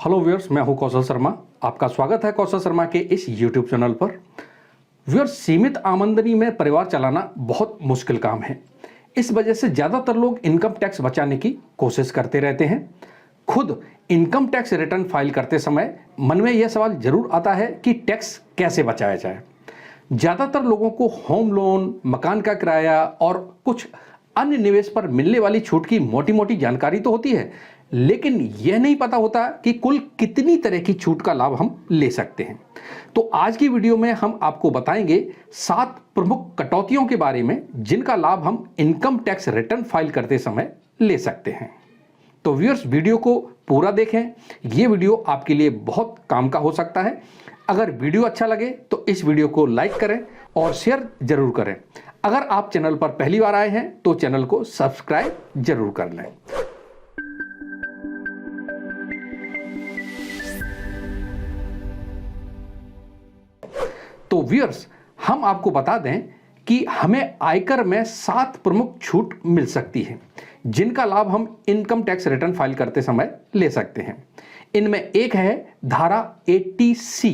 Hello viewers, मैं हूं कौशल शर्मा। आपका स्वागत है कौशल शर्मा के इस यूट्यूब चैनल पर। व्यूअर्स, सीमित आमदनी में परिवार चलाना बहुत मुश्किल काम है। इस वजह से ज़्यादातर लोग इनकम टैक्स बचाने की कोशिश करते रहते हैं। खुद इनकम टैक्स रिटर्न फाइल करते समय मन में यह सवाल जरूर आता है कि टैक्स कैसे बचाया जाए। ज़्यादातर लोगों को होम लोन, मकान का किराया और कुछ अन्य निवेश पर मिलने वाली छूट की मोटी मोटी जानकारी तो होती है, लेकिन यह नहीं पता होता कि कुल कितनी तरह की छूट का लाभ हम ले सकते हैं। तो आज की वीडियो में हम आपको बताएंगे 7 प्रमुख कटौतियों के बारे में जिनका लाभ हम इनकम टैक्स रिटर्न फाइल करते समय ले सकते हैं। तो व्यूअर्स, वीडियो को पूरा देखें। यह वीडियो आपके लिए बहुत काम का हो सकता है। अगर वीडियो अच्छा लगे तो इस वीडियो को लाइक करें और शेयर जरूर करें। अगर आप चैनल पर पहली बार आए हैं तो चैनल को सब्सक्राइब जरूर कर लें। तो व्यूअर्स, हम आपको बता दें कि हमें आयकर में 7 प्रमुख छूट मिल सकती है जिनका लाभ हम इनकम टैक्स रिटर्न फाइल करते समय ले सकते हैं। इनमें एक है धारा 80C।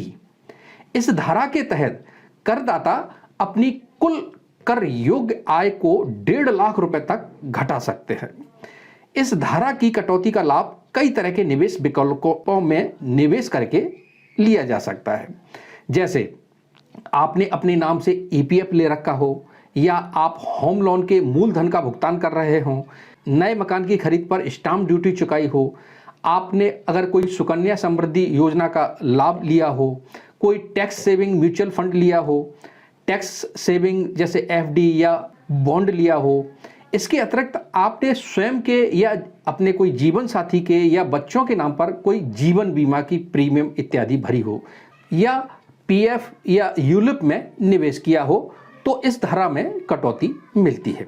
इस धारा के तहत करदाता अपनी कुल कर योग्य आय को 1.5 लाख रुपए तक घटा सकते हैं। इस धारा की कटौती का लाभ कई तरह के निवेश विकल्पों में निवेश करके लिया जा सकता है। जैसे आपने अपने नाम से EPF ले रखा हो, या आप होम लोन के मूलधन का भुगतान कर रहे हो, नए मकान की खरीद पर स्टाम्प ड्यूटी चुकाई हो, आपने अगर कोई सुकन्या समृद्धि योजना का लाभ लिया हो, कोई टैक्स सेविंग म्यूचुअल फंड लिया हो, टैक्स सेविंग जैसे FD या बॉन्ड लिया हो। इसके अतिरिक्त आपने स्वयं के या अपने कोई जीवन साथी के या बच्चों के नाम पर कोई जीवन बीमा की प्रीमियम इत्यादि भरी हो, या PF या यूलिप में निवेश किया हो, तो इस धारा में कटौती मिलती है।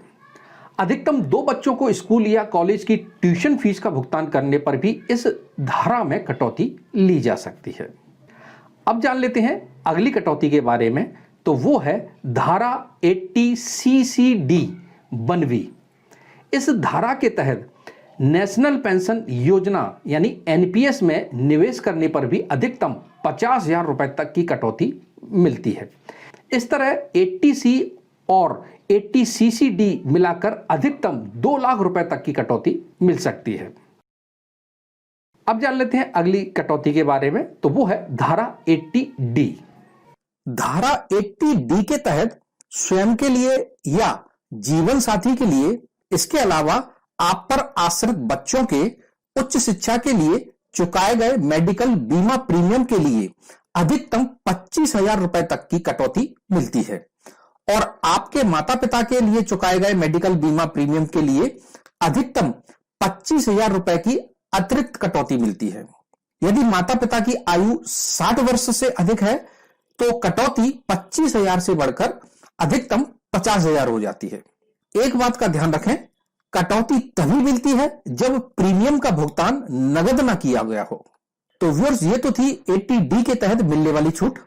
अधिकतम 2 बच्चों को स्कूल या कॉलेज की ट्यूशन फीस का भुगतान करने पर भी इस धारा में कटौती ली जा सकती है। अब जान लेते हैं अगली कटौती के बारे में। तो वो है धारा 80CCD 1V। इस धारा के तहत नेशनल पेंशन योजना यानी NPS में निवेश करने पर भी अधिकतम 50,000 रुपए तक की कटौती मिलती है। इस तरह 80C और 80CCD मिलाकर अधिकतम 2 लाख रुपए तक की कटौती मिल सकती है। अब जान लेते हैं अगली कटौती के बारे में। तो वो है धारा 80D। धारा 80D के तहत स्वयं के लिए या जीवन साथी के लिए, इसके अलावा आप पर आश्रित बच्चों के उच्च शिक्षा के लिए चुकाए गए मेडिकल बीमा प्रीमियम के लिए अधिकतम 25,000 रुपए तक की कटौती मिलती है, और आपके माता पिता के लिए चुकाए गए मेडिकल बीमा प्रीमियम के लिए अधिकतम 25,000 रुपए की अतिरिक्त कटौती मिलती है। यदि माता पिता की आयु 60 वर्ष से अधिक है तो कटौती 25,000 से बढ़कर अधिकतम 50,000 हो जाती है। एक बात का ध्यान रखें, कटौती तभी मिलती है जब प्रीमियम का भुगतान नगद ना किया गया हो। तो व्यूअर्स, ये तो थी 80D के तहत मिलने वाली छूट।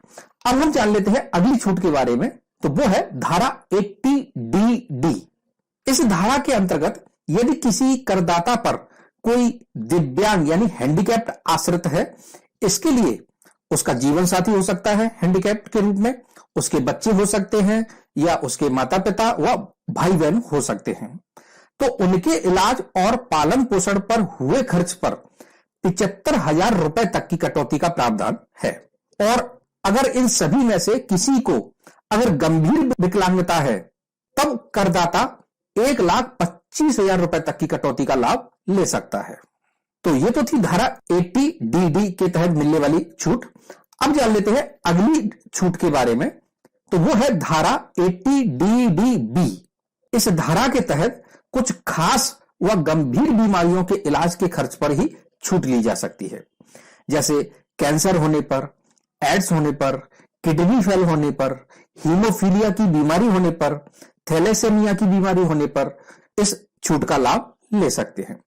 अब हम जान लेते हैं अगली छूट के बारे में। तो वो है धारा 80DD। इस धारा के अंतर्गत यदि किसी करदाता पर कोई दिव्यांग यानी हैंडीकैप्ड आश्रित है, इसके लिए उसका जीवन साथी हो सकता है हैंडीकैप्ड के रूप में, उसके बच्चे हो सकते हैं, या उसके माता पिता व भाई बहन हो सकते हैं, तो उनके इलाज और पालन पोषण पर हुए खर्च पर 75,000 रुपए तक की कटौती का प्रावधान है। और अगर इन सभी में से किसी को अगर गंभीर विकलांगता है, तब करदाता 1,25,000 रुपए तक की कटौती का लाभ ले सकता है। तो ये तो थी धारा 80DD के तहत मिलने वाली छूट। अब जान लेते हैं अगली छूट के बारे में। तो वो है धारा 80DDB। इस धारा के तहत कुछ खास व गंभीर बीमारियों के इलाज के खर्च पर ही छूट ली जा सकती है, जैसे कैंसर होने पर, एड्स होने पर, किडनी फेल होने पर, हीमोफीलिया की बीमारी होने पर, थैलेसेमिया की बीमारी होने पर इस छूट का लाभ ले सकते हैं।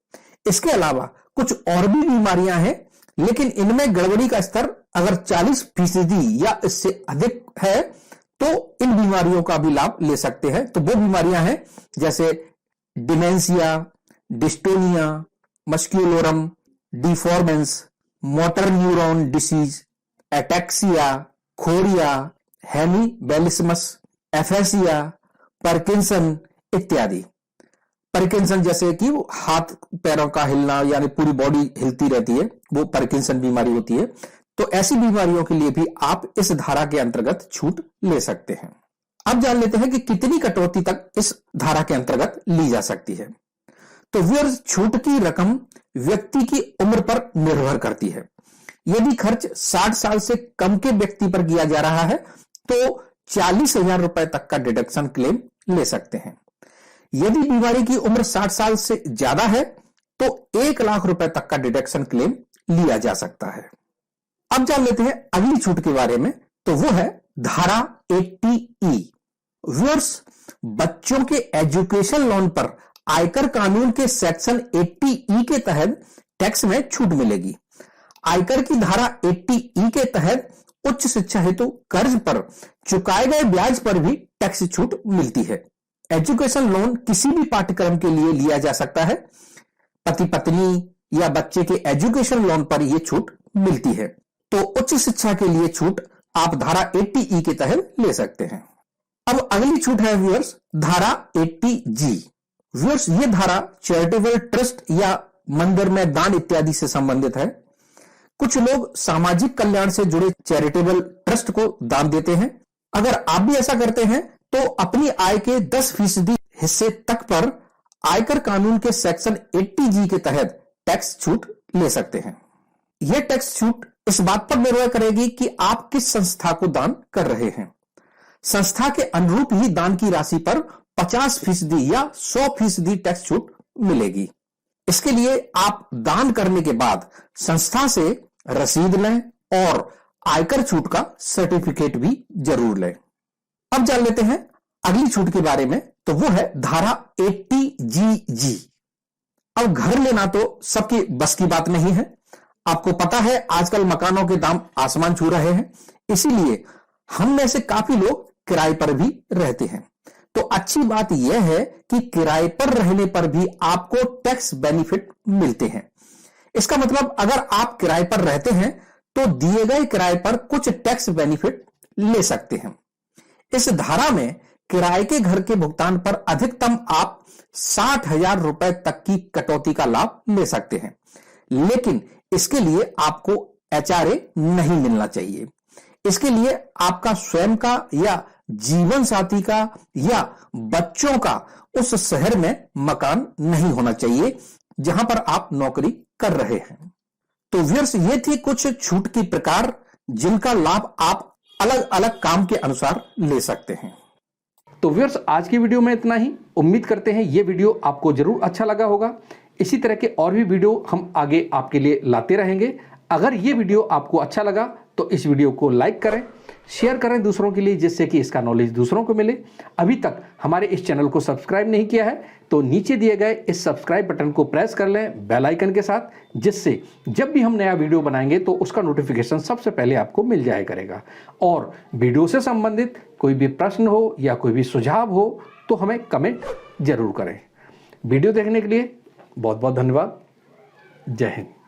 इसके अलावा कुछ और भी बीमारियां हैं, लेकिन इनमें गड़बड़ी का स्तर अगर 40% या इससे अधिक है तो इन बीमारियों का भी लाभ ले सकते हैं। तो वो बीमारियां हैं जैसे dementia, dystonia, musculorum, deformans, motor neuron disease, ataxia, chorea, hemiballismus, aphasia, Parkinson इत्यादि। पार्किंसन जैसे कि हाथ पैरों का हिलना यानी पूरी बॉडी हिलती रहती है, वो पार्किंसन बीमारी होती है। तो ऐसी बीमारियों के लिए भी आप इस धारा के अंतर्गत छूट ले सकते हैं। अब जान लेते हैं कि कितनी कटौती तक इस धारा के अंतर्गत ली जा सकती है। तो व्यूअर्स, छूट की रकम व्यक्ति की उम्र पर निर्भर करती है। यदि खर्च 60 साल से कम के व्यक्ति पर किया जा रहा है तो 40,000 रुपए तक का डिडक्शन क्लेम ले सकते हैं। यदि बीमारी की उम्र 60 साल से ज्यादा है तो 1 लाख रुपए तक का डिडक्शन क्लेम लिया जा सकता है। अब जान लेते हैं अगली छूट के बारे में, तो वो है धारा 80E। व्यूअर्स, बच्चों के एजुकेशन लोन पर आयकर कानून के सेक्शन 80E के तहत टैक्स में छूट मिलेगी। आयकर की धारा 80E के तहत उच्च शिक्षा हेतु कर्ज पर चुकाए गए ब्याज पर भी टैक्स छूट मिलती है। एजुकेशन लोन किसी भी पाठ्यक्रम के लिए लिया जा सकता है। पति पत्नी या बच्चे के एजुकेशन लोन पर यह छूट मिलती है। तो उच्च शिक्षा के लिए छूट आप धारा 80E के तहत ले सकते हैं। अब अगली छूट है व्यूअर्स, धारा 80G। व्यूअर्स, ये धारा चैरिटेबल ट्रस्ट या मंदिर में दान इत्यादि से संबंधित है। कुछ लोग सामाजिक कल्याण से जुड़े चैरिटेबल ट्रस्ट को दान देते हैं। अगर आप भी ऐसा करते हैं तो अपनी आय के 10% हिस्से तक पर आयकर कानून के सेक्शन 80G के तहत टैक्स छूट ले सकते हैं। यह टैक्स छूट इस बात पर निर्भर करेगी कि आप किस संस्था को दान कर रहे हैं। संस्था के अनुरूप ही दान की राशि पर 50% या 100% टैक्स छूट मिलेगी। इसके लिए आप दान करने के बाद संस्था से रसीद लें और आयकर छूट का सर्टिफिकेट भी जरूर लें। अब जान लेते हैं अगली छूट के बारे में, तो वो है धारा 80GG। अब घर लेना तो सबकी बस की बात नहीं है। आपको पता है आजकल मकानों के दाम आसमान छू रहे हैं, इसीलिए हम में से काफी लोग किराए पर भी रहते हैं। तो अच्छी बात यह है कि किराए पर रहने पर भी आपको टैक्स बेनिफिट मिलते हैं। इसका मतलब अगर आप किराए पर रहते हैं तो दिए गए किराए पर कुछ टैक्स बेनिफिट ले सकते हैं। इस धारा में किराए के घर के भुगतान पर अधिकतम आप 60,000 रुपए तक की कटौती का लाभ ले सकते हैं, लेकिन इसके लिए आपको HRA नहीं मिलना चाहिए। इसके लिए आपका स्वयं का या जीवन साथी का या बच्चों का उस शहर में मकान नहीं होना चाहिए जहां पर आप नौकरी कर रहे हैं। तो व्यूअर्स, ये थी कुछ छूट की प्रकार जिनका लाभ आप अलग अलग काम के अनुसार ले सकते हैं। तो व्यूअर्स, आज की वीडियो में इतना ही। उम्मीद करते हैं ये वीडियो आपको जरूर अच्छा लगा होगा। इसी तरह के और भी वीडियो हम आगे आपके लिए लाते रहेंगे। अगर ये वीडियो आपको अच्छा लगा तो इस वीडियो को लाइक करें, शेयर करें दूसरों के लिए, जिससे कि इसका नॉलेज दूसरों को मिले। अभी तक हमारे इस चैनल को सब्सक्राइब नहीं किया है तो नीचे दिए गए इस सब्सक्राइब बटन को प्रेस कर लें बेल आइकन के साथ, जिससे जब भी हम नया वीडियो बनाएंगे तो उसका नोटिफिकेशन सबसे पहले आपको मिल जाया करेगा। और वीडियो से संबंधित कोई भी प्रश्न हो या कोई भी सुझाव हो तो हमें कमेंट जरूर करें। वीडियो देखने के लिए बहुत बहुत धन्यवाद। जय हिंद।